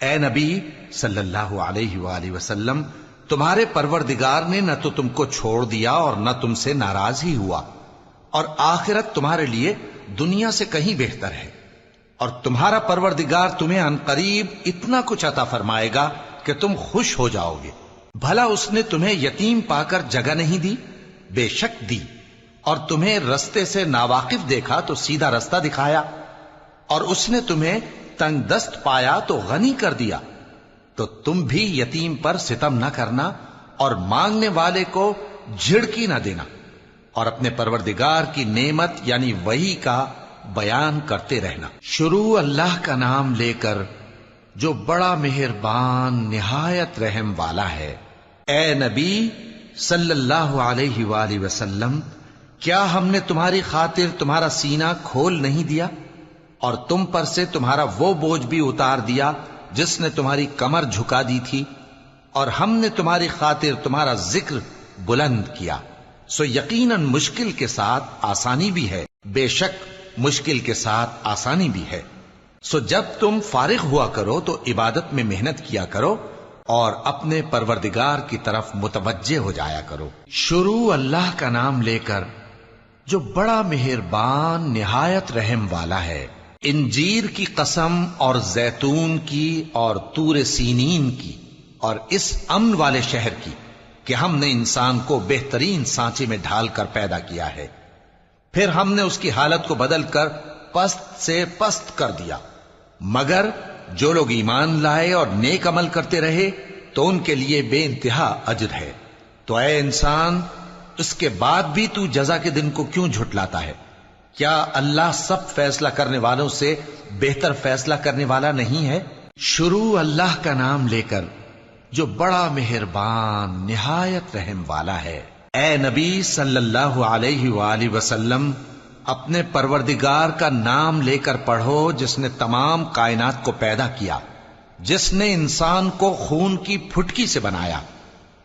اے نبی صلی اللہ علیہ وآلہ وسلم، تمہارے پروردگار نے نہ تو تم کو چھوڑ دیا اور نہ تم سے ناراض ہی ہوا، اور آخرت تمہارے لیے دنیا سے کہیں بہتر ہے، اور تمہارا پروردگار تمہیں عنقریب اتنا کچھ عطا فرمائے گا کہ تم خوش ہو جاؤ گے۔ بھلا اس نے تمہیں یتیم پا کر جگہ نہیں دی؟ بے شک دی، اور تمہیں رستے سے ناواقف دیکھا تو سیدھا رستہ دکھایا، اور اس نے تمہیں تنگ دست پایا تو غنی کر دیا۔ تو تم بھی یتیم پر ستم نہ کرنا، اور مانگنے والے کو جھڑکی نہ دینا، اور اپنے پروردگار کی نعمت یعنی وحی کا بیان کرتے رہنا۔ شروع اللہ کا نام لے کر جو بڑا مہربان نہایت رحم والا ہے۔ اے نبی صلی اللہ علیہ وآلہ وسلم، کیا ہم نے تمہاری خاطر تمہارا سینہ کھول نہیں دیا، اور تم پر سے تمہارا وہ بوجھ بھی اتار دیا جس نے تمہاری کمر جھکا دی تھی، اور ہم نے تمہاری خاطر تمہارا ذکر بلند کیا، سو یقیناً مشکل کے ساتھ آسانی بھی ہے، بے شک مشکل کے ساتھ آسانی بھی ہے۔ سو جب تم فارغ ہوا کرو تو عبادت میں محنت کیا کرو، اور اپنے پروردگار کی طرف متوجہ ہو جایا کرو۔ شروع اللہ کا نام لے کر جو بڑا مہربان نہایت رحم والا ہے۔ انجیر کی قسم اور زیتون کی اور طور سینین کی اور اس امن والے شہر کی کہ ہم نے انسان کو بہترین سانچے میں ڈھال کر پیدا کیا ہے، پھر ہم نے اس کی حالت کو بدل کر پست سے پست کر دیا، مگر جو لوگ ایمان لائے اور نیک عمل کرتے رہے تو ان کے لیے بے انتہا اجر ہے۔ تو اے انسان، اس کے بعد بھی تو جزا کے دن کو کیوں جھٹلاتا ہے؟ کیا اللہ سب فیصلہ کرنے والوں سے بہتر فیصلہ کرنے والا نہیں ہے؟ شروع اللہ کا نام لے کر جو بڑا مہربان نہایت رحم والا ہے۔ اے نبی صلی اللہ علیہ وآلہ وسلم، اپنے پروردگار کا نام لے کر پڑھو جس نے تمام کائنات کو پیدا کیا، جس نے انسان کو خون کی پھٹکی سے بنایا۔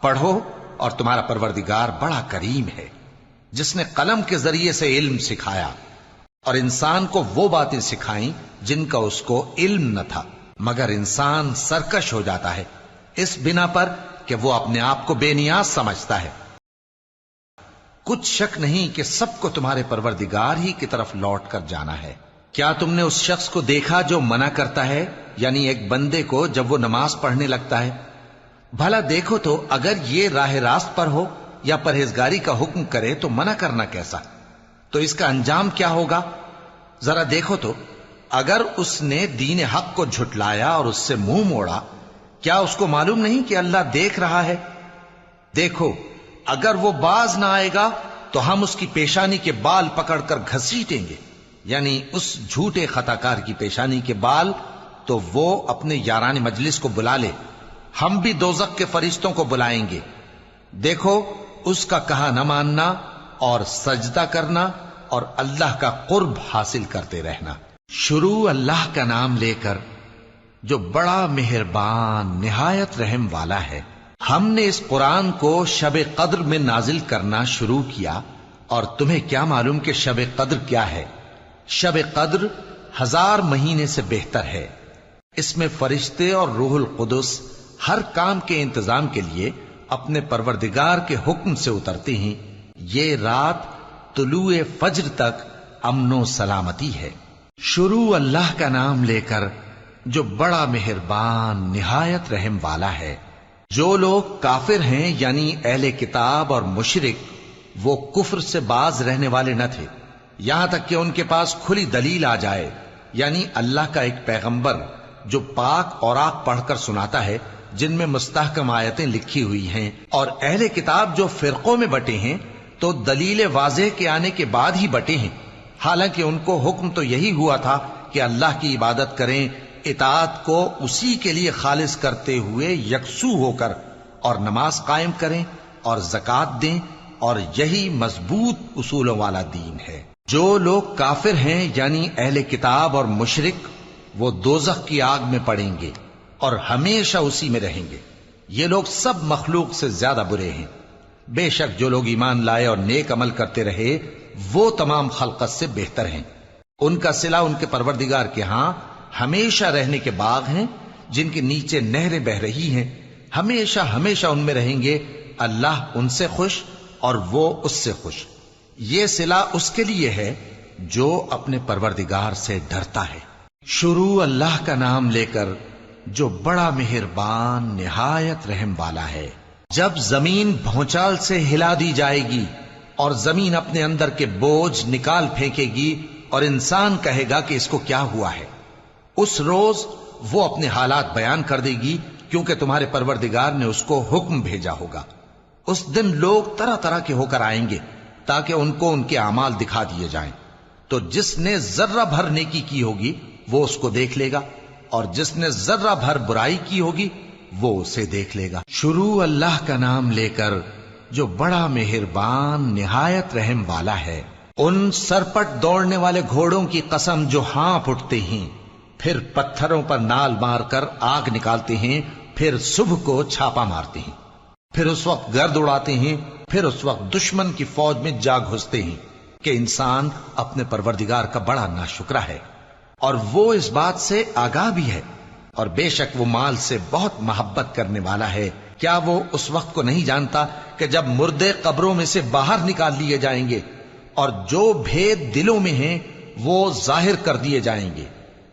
پڑھو، اور تمہارا پروردگار بڑا کریم ہے، جس نے قلم کے ذریعے سے علم سکھایا، اور انسان کو وہ باتیں سکھائیں جن کا اس کو علم نہ تھا، مگر انسان سرکش ہو جاتا ہے، اس بنا پر کہ وہ اپنے آپ کو بے نیاز سمجھتا ہے۔ کچھ شک نہیں کہ سب کو تمہارے پروردگار ہی کی طرف لوٹ کر جانا ہے۔ کیا تم نے اس شخص کو دیکھا جو منع کرتا ہے، یعنی ایک بندے کو جب وہ نماز پڑھنے لگتا ہے؟ بھلا دیکھو تو اگر یہ راہ راست پر ہو یا پرہیزگاری کا حکم کرے تو منع کرنا کیسا؟ تو اس کا انجام کیا ہوگا؟ ذرا دیکھو تو اگر اس نے دین حق کو جھٹلایا اور اس سے منہ موڑا، کیا اس کو معلوم نہیں کہ اللہ دیکھ رہا ہے؟ دیکھو اگر وہ باز نہ آئے گا تو ہم اس کی پیشانی کے بال پکڑ کر گھسیٹیں گے، یعنی اس جھوٹے خطا کار کی پیشانی کے بال، تو وہ اپنے یاران مجلس کو بلا لے، ہم بھی دوزخ کے فرشتوں کو بلائیں گے۔ دیکھو اس کا کہا نہ ماننا اور سجدہ کرنا اور اللہ کا قرب حاصل کرتے رہنا۔ شروع اللہ کا نام لے کر جو بڑا مہربان نہایت رحم والا ہے۔ ہم نے اس قرآن کو شب قدر میں نازل کرنا شروع کیا، اور تمہیں کیا معلوم کہ شب قدر کیا ہے؟ شب قدر 1000 مہینے سے بہتر ہے۔ اس میں فرشتے اور روح القدس ہر کام کے انتظام کے لیے اپنے پروردگار کے حکم سے اترتے ہیں۔ یہ رات طلوع فجر تک امن و سلامتی ہے۔ شروع اللہ کا نام لے کر جو بڑا مہربان نہایت رحم والا ہے۔ جو لوگ کافر ہیں یعنی اہل کتاب اور مشرک، وہ کفر سے باز رہنے والے نہ تھے یہاں تک کہ ان کے پاس کھلی دلیل آ جائے، یعنی اللہ کا ایک پیغمبر جو پاک اوراق پڑھ کر سناتا ہے جن میں مستحکم آیتیں لکھی ہوئی ہیں، اور اہل کتاب جو فرقوں میں بٹے ہیں تو دلیل واضح کے آنے کے بعد ہی بٹے ہیں، حالانکہ ان کو حکم تو یہی ہوا تھا کہ اللہ کی عبادت کریں، اطاعت کو اسی کے لیے خالص کرتے ہوئے یکسو ہو کر، اور نماز قائم کریں اور زکوٰۃ دیں، اور یہی مضبوط اصولوں والا دین ہے۔ جو لوگ کافر ہیں یعنی اہل کتاب اور مشرک، وہ دوزخ کی آگ میں پڑیں گے اور ہمیشہ اسی میں رہیں گے۔ یہ لوگ سب مخلوق سے زیادہ برے ہیں۔ بے شک جو لوگ ایمان لائے اور نیک عمل کرتے رہے وہ تمام خلقت سے بہتر ہیں۔ ان کا صلہ ان کے پروردگار کے ہاں ہمیشہ رہنے کے باغ ہیں جن کے نیچے نہریں بہ رہی ہیں، ہمیشہ ہمیشہ ان میں رہیں گے۔ اللہ ان سے خوش اور وہ اس سے خوش۔ یہ صلہ اس کے لیے ہے جو اپنے پروردگار سے ڈرتا ہے۔ شروع اللہ کا نام لے کر جو بڑا مہربان نہایت رحم والا ہے۔ جب زمین بھونچال سے ہلا دی جائے گی اور زمین اپنے اندر کے بوجھ نکال پھینکے گی اور انسان کہے گا کہ اس کو کیا ہوا ہے، اس روز وہ اپنے حالات بیان کر دے گی، کیونکہ تمہارے پروردگار نے اس کو حکم بھیجا ہوگا۔ اس دن لوگ طرح طرح کے ہو کر آئیں گے تاکہ ان کو ان کے اعمال دکھا دیے جائیں، تو جس نے ذرہ بھر نیکی کی ہوگی وہ اس کو دیکھ لے گا، اور جس نے ذرہ بھر برائی کی ہوگی وہ اسے دیکھ لے گا۔ شروع اللہ کا نام لے کر جو بڑا مہربان نہایت رحم والا ہے۔ ان سرپٹ دوڑنے والے گھوڑوں کی قسم جو ہانپ اٹھتے ہیں، پھر پتھروں پر نال مار کر آگ نکالتے ہیں، پھر صبح کو چھاپا مارتے ہیں، پھر اس وقت گرد اڑاتے ہیں، پھر اس وقت دشمن کی فوج میں جا گھستے ہیں کہ انسان اپنے پروردگار کا بڑا ناشکرا ہے، اور وہ اس بات سے آگاہ بھی ہے، اور بے شک وہ مال سے بہت محبت کرنے والا ہے۔ کیا وہ اس وقت کو نہیں جانتا کہ جب مردے قبروں میں سے باہر نکال لیے جائیں گے اور جو بھید دلوں میں ہیں وہ ظاہر کر دیے جائیں گے،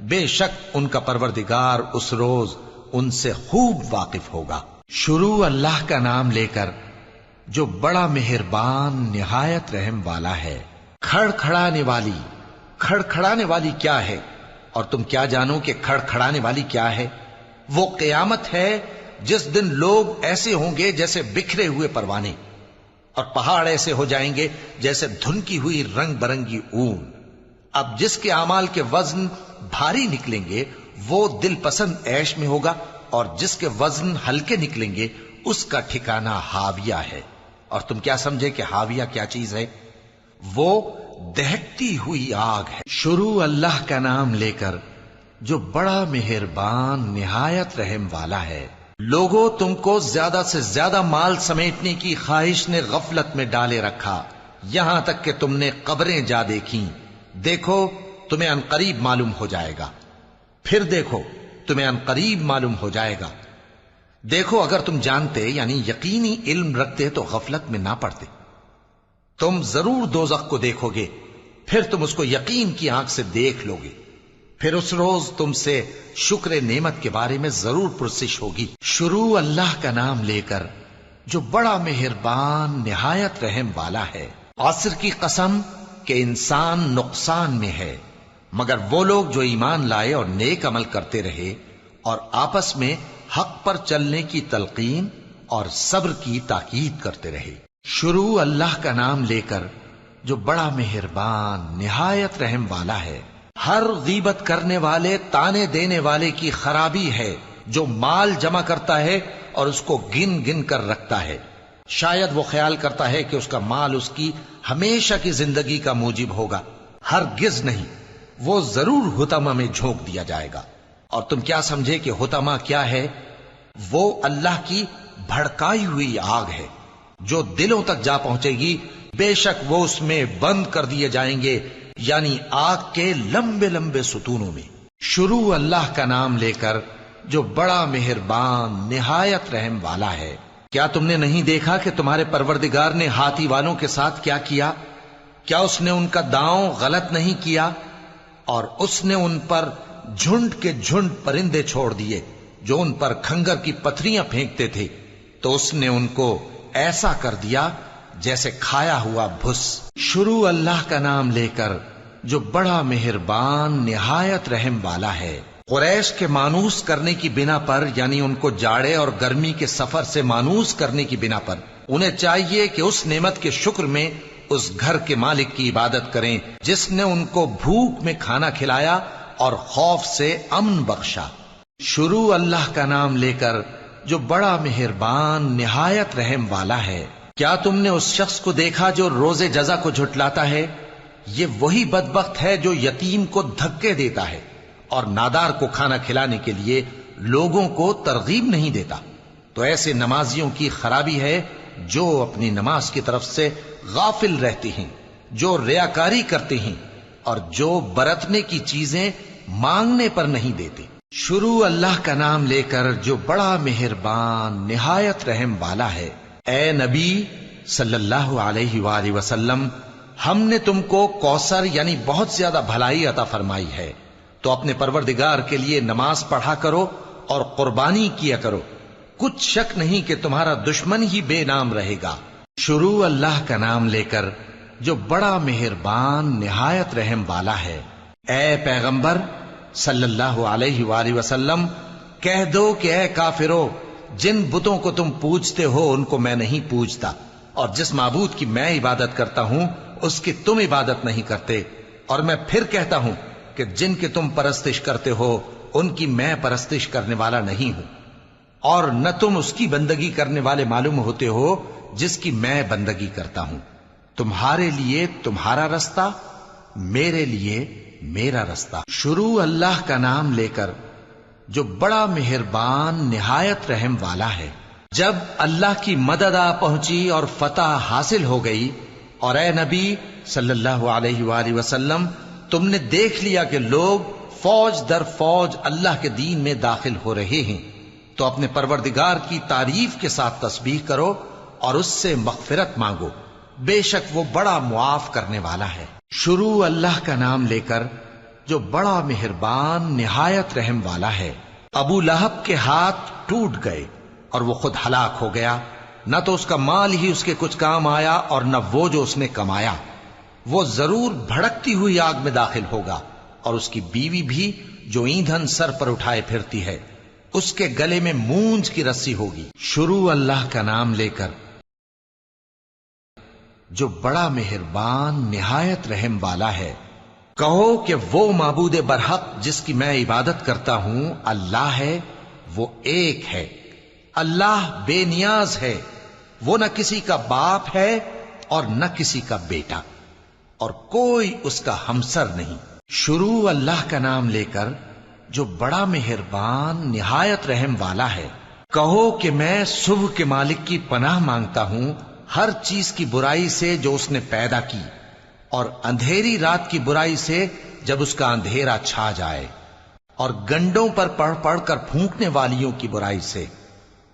بے شک ان کا پروردگار اس روز ان سے خوب واقف ہوگا۔ شروع اللہ کا نام لے کر جو بڑا مہربان نہایت رحم والا ہے۔ کھڑکھڑانے والی، کھڑکھڑانے والی کیا ہے؟ اور تم کیا جانو کہ کھڑکھڑانے والی کیا ہے؟ وہ قیامت ہے جس دن لوگ ایسے ہوں گے جیسے بکھرے ہوئے پروانے، اور پہاڑ ایسے ہو جائیں گے جیسے دھنکی ہوئی رنگ برنگی اون۔ اب جس کے اعمال کے وزن بھاری نکلیں گے وہ دل پسند عیش میں ہوگا، اور جس کے وزن ہلکے نکلیں گے اس کا ٹھکانہ ہاویہ ہے۔ اور تم کیا سمجھے کہ ہاویہ کیا چیز ہے؟ وہ دہکتی ہوئی آگ ہے۔ شروع اللہ کا نام لے کر جو بڑا مہربان نہایت رحم والا ہے۔ لوگوں، تم کو زیادہ سے زیادہ مال سمیٹنے کی خواہش نے غفلت میں ڈالے رکھا، یہاں تک کہ تم نے قبریں جا دیکھیں۔ دیکھو تمہیں عنقریب معلوم ہو جائے گا، پھر دیکھو تمہیں عنقریب معلوم ہو جائے گا۔ دیکھو اگر تم جانتے یعنی یقینی علم رکھتے تو غفلت میں نہ پڑتے. تم ضرور دوزخ کو دیکھو گے، پھر تم اس کو یقین کی آنکھ سے دیکھ لو گے. پھر اس روز تم سے شکر نعمت کے بارے میں ضرور پرسش ہوگی. شروع اللہ کا نام لے کر جو بڑا مہربان نہایت رحم والا ہے. عصر کی قسم کہ انسان نقصان میں ہے مگر وہ لوگ جو ایمان لائے اور نیک عمل کرتے رہے اور آپس میں حق پر چلنے کی تلقین اور صبر کی تاکید کرتے رہے. شروع اللہ کا نام لے کر جو بڑا مہربان نہایت رحم والا ہے. ہر غیبت کرنے والے تانے دینے والے کی خرابی ہے جو مال جمع کرتا ہے اور اس کو گن گن کر رکھتا ہے. شاید وہ خیال کرتا ہے کہ اس کا مال اس کی ہمیشہ کی زندگی کا موجب ہوگا. ہرگز نہیں، وہ ضرور حطمہ میں جھونک دیا جائے گا. اور تم کیا سمجھے کہ حطمہ کیا ہے؟ وہ اللہ کی بھڑکائی ہوئی آگ ہے جو دلوں تک جا پہنچے گی. بے شک وہ اس میں بند کر دیے جائیں گے، یعنی آگ کے لمبے لمبے ستونوں میں. شروع اللہ کا نام لے کر جو بڑا مہربان نہایت رحم والا ہے. کیا تم نے نہیں دیکھا کہ تمہارے پروردگار نے ہاتھی والوں کے ساتھ کیا کیا؟ کیا اس نے ان کا داؤں غلط نہیں کیا؟ اور اس نے ان پر جھنڈ کے جھنڈ پرندے چھوڑ دیے جو ان پر کھنگر کی پتھریاں پھینکتے تھے، تو اس نے ان کو ایسا کر دیا جیسے کھایا ہوا بھس. شروع اللہ کا نام لے کر جو بڑا مہربان نہایت رحم والا ہے. قریش کے مانوس کرنے کی بنا پر، یعنی ان کو جاڑے اور گرمی کے سفر سے مانوس کرنے کی بنا پر، انہیں چاہیے کہ اس نعمت کے شکر میں اس گھر کے مالک کی عبادت کریں جس نے ان کو بھوک میں کھانا کھلایا اور خوف سے امن بخشا. شروع اللہ کا نام لے کر جو بڑا مہربان نہایت رحم والا ہے. کیا تم نے اس شخص کو دیکھا جو روز جزا کو جھٹلاتا ہے؟ یہ وہی بدبخت ہے جو یتیم کو دھکے دیتا ہے اور نادار کو کھانا کھلانے کے لیے لوگوں کو ترغیب نہیں دیتا. تو ایسے نمازیوں کی خرابی ہے جو اپنی نماز کی طرف سے غافل رہتے ہیں، جو ریاکاری کرتے ہیں اور جو برتنے کی چیزیں مانگنے پر نہیں دیتے. شروع اللہ کا نام لے کر جو بڑا مہربان نہایت رحم والا ہے. اے نبی صلی اللہ علیہ وآلہ وسلم، ہم نے تم کو کوثر یعنی بہت زیادہ بھلائی عطا فرمائی ہے، تو اپنے پروردگار کے لیے نماز پڑھا کرو اور قربانی کیا کرو. کچھ شک نہیں کہ تمہارا دشمن ہی بے نام رہے گا. شروع اللہ کا نام لے کر جو بڑا مہربان نہایت رحم والا ہے. اے پیغمبر صلی اللہ علیہ وآلہ وسلم، کہہ دو کہ اے کافرو، جن بتوں کو تم پوجتے ہو ان کو میں نہیں پوجتا، اور جس معبود کی میں عبادت کرتا ہوں اس کی تم عبادت نہیں کرتے. اور میں پھر کہتا ہوں کہ جن کی تم پرستش کرتے ہو ان کی میں پرستش کرنے والا نہیں ہوں، اور نہ تم اس کی بندگی کرنے والے معلوم ہوتے ہو جس کی میں بندگی کرتا ہوں. تمہارے لیے تمہارا رستہ، میرے لیے میرا رستہ. شروع اللہ کا نام لے کر جو بڑا مہربان نہایت رحم والا ہے. جب اللہ کی مدد آ پہنچی اور فتح حاصل ہو گئی، اور اے نبی صلی اللہ علیہ وآلہ وسلم، تم نے دیکھ لیا کہ لوگ فوج در فوج اللہ کے دین میں داخل ہو رہے ہیں، تو اپنے پروردگار کی تعریف کے ساتھ تسبیح کرو اور اس سے مغفرت مانگو، بے شک وہ بڑا معاف کرنے والا ہے. شروع اللہ کا نام لے کر جو بڑا مہربان نہایت رحم والا ہے. ابو لہب کے ہاتھ ٹوٹ گئے اور وہ خود ہلاک ہو گیا، نہ تو اس کا مال ہی اس کے کچھ کام آیا اور نہ وہ جو اس نے کمایا. وہ ضرور بھڑکتی ہوئی آگ میں داخل ہوگا، اور اس کی بیوی بھی جو ایندھن سر پر اٹھائے پھرتی ہے، اس کے گلے میں مونج کی رسی ہوگی. شروع اللہ کا نام لے کر جو بڑا مہربان نہایت رحم والا ہے. کہو کہ وہ معبود برحق جس کی میں عبادت کرتا ہوں اللہ ہے، وہ ایک ہے. اللہ بے نیاز ہے، وہ نہ کسی کا باپ ہے اور نہ کسی کا بیٹا، اور کوئی اس کا ہمسر نہیں. شروع اللہ کا نام لے کر جو بڑا مہربان نہایت رحم والا ہے. کہو کہ میں صبح کے مالک کی پناہ مانگتا ہوں ہر چیز کی برائی سے جو اس نے پیدا کی، اور اندھیری رات کی برائی سے جب اس کا اندھیرا چھا جائے، اور گنڈوں پر پڑھ پڑھ کر پھونکنے والیوں کی برائی سے،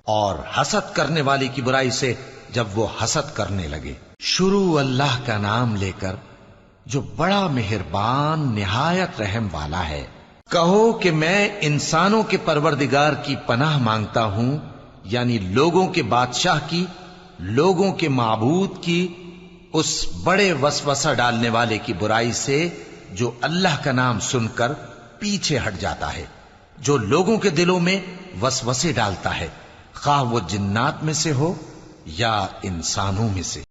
اور حسد کرنے والے کی برائی سے جب وہ حسد کرنے لگے۔ شروع اللہ کا نام لے کر جو بڑا مہربان نہایت رحم والا ہے۔ کہو کہ میں انسانوں کے پروردگار کی پناہ مانگتا ہوں، یعنی لوگوں کے بادشاہ کی، لوگوں کے معبود کی، اس بڑے وسوسہ ڈالنے والے کی برائی سے جو اللہ کا نام سن کر پیچھے ہٹ جاتا ہے، جو لوگوں کے دلوں میں وسوسے ڈالتا ہے، خواہ وہ جنات میں سے ہو یا انسانوں میں سے۔